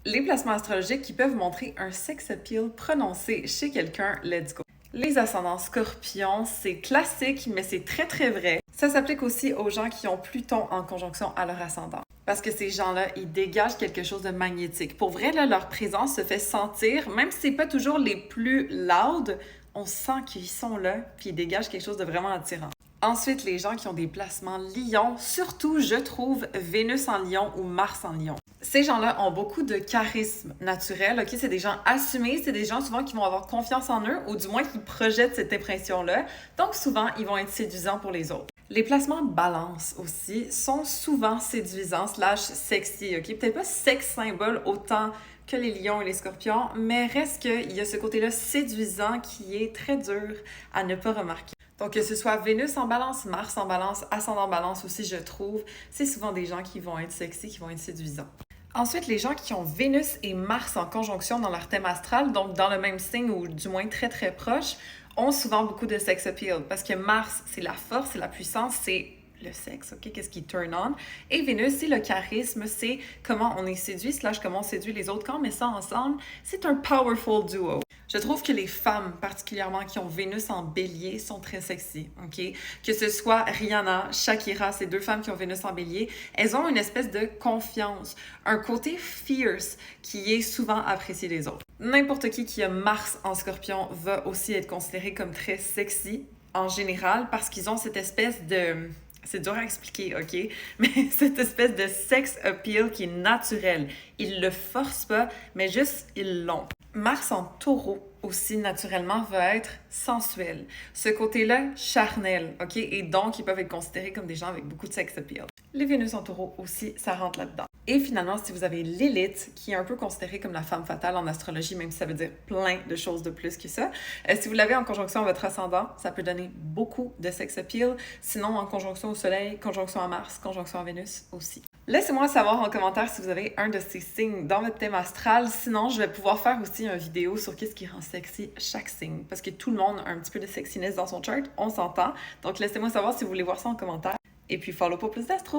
Les placements astrologiques qui peuvent montrer un sex appeal prononcé chez quelqu'un, let's go. Les ascendants scorpions, c'est classique, mais c'est très très vrai. Ça s'applique aussi aux gens qui ont Pluton en conjonction à leur ascendant. Parce que ces gens-là, ils dégagent quelque chose de magnétique. Pour vrai, là, leur présence se fait sentir, même si c'est pas toujours les plus loud, on sent qu'ils sont là, puis ils dégagent quelque chose de vraiment attirant. Ensuite, les gens qui ont des placements lion, surtout, je trouve, Vénus en lion ou Mars en lion. Ces gens-là ont beaucoup de charisme naturel, ok? C'est des gens assumés, c'est des gens souvent qui vont avoir confiance en eux, ou du moins qui projettent cette impression-là. Donc souvent, ils vont être séduisants pour les autres. Les placements balance aussi sont souvent séduisants / sexy, ok? Peut-être pas sex symbole autant que les lions et les scorpions, mais reste qu'il y a ce côté-là séduisant qui est très dur à ne pas remarquer. Donc, que ce soit Vénus en balance, Mars en balance, ascendant balance aussi, je trouve, c'est souvent des gens qui vont être sexy, qui vont être séduisants. Ensuite, les gens qui ont Vénus et Mars en conjonction dans leur thème astral, donc dans le même signe ou du moins très très proche, ont souvent beaucoup de sex appeal parce que Mars, c'est la force, c'est la puissance, c'est le sexe, ok? Qu'est-ce qui turn on? Et Vénus, c'est le charisme, c'est comment on est séduit / comment on séduit les autres. Quand on met ça ensemble, c'est un powerful duo. Je trouve que les femmes, particulièrement qui ont Vénus en bélier, sont très sexy, ok? Que ce soit Rihanna, Shakira, ces deux femmes qui ont Vénus en bélier, elles ont une espèce de confiance, un côté fierce qui est souvent apprécié des autres. N'importe qui a Mars en scorpion va aussi être considéré comme très sexy en général parce qu'ils ont cette espèce de... C'est dur à expliquer, ok? Mais cette espèce de sex appeal qui est naturel. Ils le forcent pas, mais juste ils l'ont. Mars en taureau aussi naturellement va être sensuel. Ce côté-là, charnel, ok? Et donc, ils peuvent être considérés comme des gens avec beaucoup de sex appeal. Les Vénus en taureau aussi, ça rentre là-dedans. Et finalement, si vous avez Lilith, qui est un peu considérée comme la femme fatale en astrologie, même si ça veut dire plein de choses de plus que ça, si vous l'avez en conjonction à votre ascendant, ça peut donner beaucoup de sex appeal. Sinon, en conjonction au Soleil, conjonction à Mars, conjonction à Vénus aussi. Laissez-moi savoir en commentaire si vous avez un de ces signes dans votre thème astral. Sinon, je vais pouvoir faire aussi une vidéo sur qu'est-ce qui rend sexy chaque signe. Parce que tout le monde a un petit peu de sexiness dans son chart, on s'entend. Donc, laissez-moi savoir si vous voulez voir ça en commentaire. Et puis, follow pour plus d'astro!